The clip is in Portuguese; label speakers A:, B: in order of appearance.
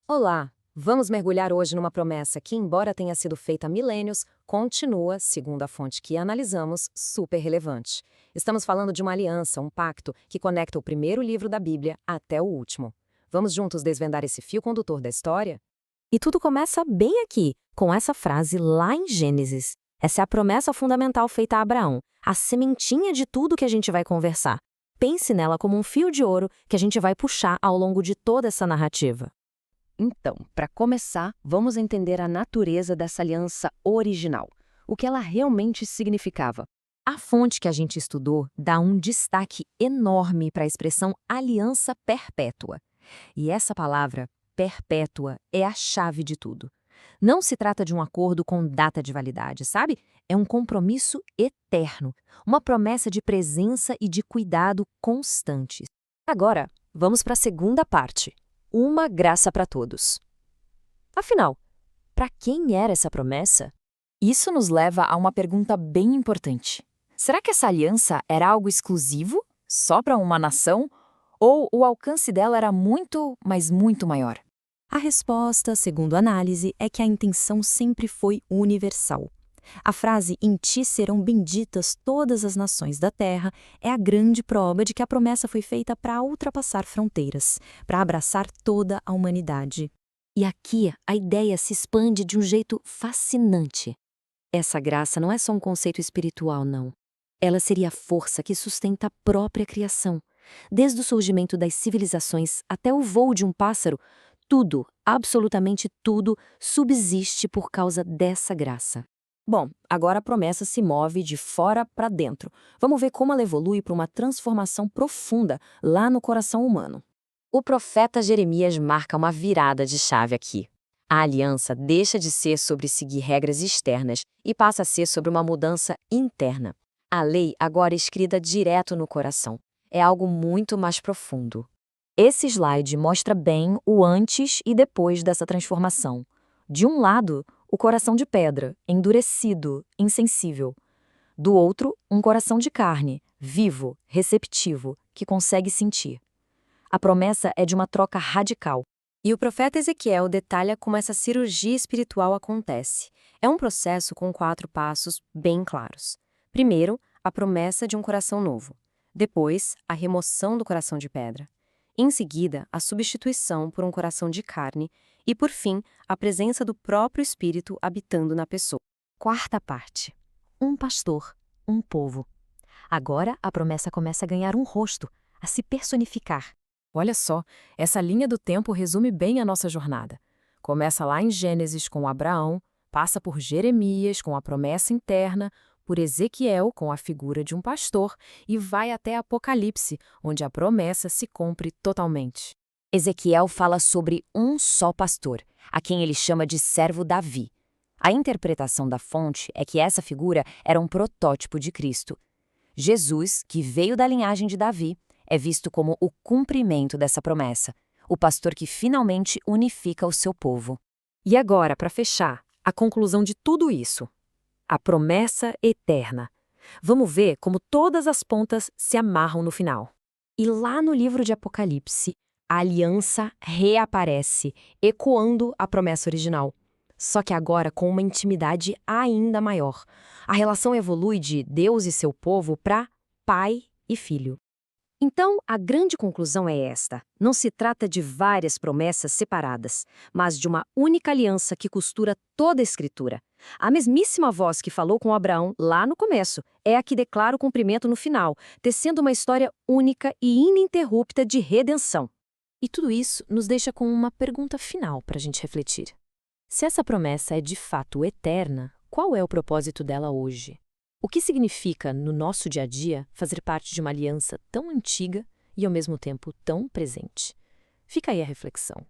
A: Olá! Vamos mergulhar hoje numa promessa que, embora tenha sido feita há milênios, continua, segundo a fonte que analisamos, super relevante. Estamos falando de uma aliança, um pacto, que conecta o primeiro livro da Bíblia até o último. Vamos juntos desvendar esse fio condutor da história?
B: E tudo começa bem aqui, com essa frase lá em Gênesis. Essa é a promessa fundamental feita a Abraão, a sementinha de tudo que a gente vai conversar. Pense nela como um fio de ouro que a gente vai puxar ao longo de toda essa narrativa.
C: Então, para começar, vamos entender a natureza dessa aliança original, o que ela realmente significava.
B: A fonte que a gente estudou dá um destaque enorme para a expressão aliança perpétua. E essa palavra, perpétua, é a chave de tudo. Não se trata de um acordo com data de validade, sabe? É um compromisso eterno, uma promessa de presença e de cuidado constantes. Agora, vamos para a segunda parte. Uma graça para todos. Afinal, para quem era essa promessa?
D: Isso nos leva a uma pergunta bem importante. Será que essa aliança era algo exclusivo, só para uma nação? Ou o alcance dela era muito, mas muito maior?
B: A resposta, segundo a análise, é que a intenção sempre foi universal. A frase "em ti serão benditas todas as nações da terra" é a grande prova de que a promessa foi feita para ultrapassar fronteiras, para abraçar toda a humanidade. E aqui a ideia se expande de um jeito fascinante. Essa graça não é só um conceito espiritual, não. Ela seria a força que sustenta a própria criação. Desde o surgimento das civilizações até o voo de um pássaro, tudo, absolutamente tudo, subsiste por causa dessa graça. Bom, agora a promessa se move de fora para dentro. Vamos ver como ela evolui para uma transformação profunda lá no coração humano. O profeta Jeremias marca uma virada de chave aqui. A aliança deixa de ser sobre seguir regras externas e passa a ser sobre uma mudança interna. A lei agora é escrita direto no coração. É algo muito mais profundo. Esse slide mostra bem o antes e depois dessa transformação. De um lado, o coração de pedra, endurecido, insensível. Do outro, um coração de carne, vivo, receptivo, que consegue sentir. A promessa é de uma troca radical.
A: E o profeta Ezequiel detalha como essa cirurgia espiritual acontece. É um processo com 4 passos bem claros. Primeiro, a promessa de um coração novo. Depois, a remoção do coração de pedra. Em seguida, a substituição por um coração de carne. E, por fim, a presença do próprio Espírito habitando na pessoa.
B: Quarta parte. Um pastor, um povo. Agora a promessa começa a ganhar um rosto, a se personificar.
D: Olha só, essa linha do tempo resume bem a nossa jornada. Começa lá em Gênesis com Abraão, passa por Jeremias com a promessa interna, por Ezequiel com a figura de um pastor e vai até Apocalipse, onde a promessa se cumpre totalmente.
B: Ezequiel fala sobre um só pastor, a quem ele chama de servo Davi. A interpretação da fonte é que essa figura era um protótipo de Cristo. Jesus, que veio da linhagem de Davi, é visto como o cumprimento dessa promessa, o pastor que finalmente unifica o seu povo.
A: E agora, para fechar, a conclusão de tudo isso. A promessa eterna. Vamos ver como todas as pontas se amarram no final. E lá no livro de Apocalipse, a aliança reaparece, ecoando a promessa original. Só que agora com uma intimidade ainda maior. A relação evolui de Deus e seu povo para pai e filho. Então, a grande conclusão é esta. Não se trata de várias promessas separadas, mas de uma única aliança que costura toda a Escritura. A mesmíssima voz que falou com Abraão lá no começo é a que declara o cumprimento no final, tecendo uma história única e ininterrupta de redenção.
B: E tudo isso nos deixa com uma pergunta final para a gente refletir. Se essa promessa é de fato eterna, qual é o propósito dela hoje? O que significa, no nosso dia a dia, fazer parte de uma aliança tão antiga e, ao mesmo tempo, tão presente? Fica aí a reflexão.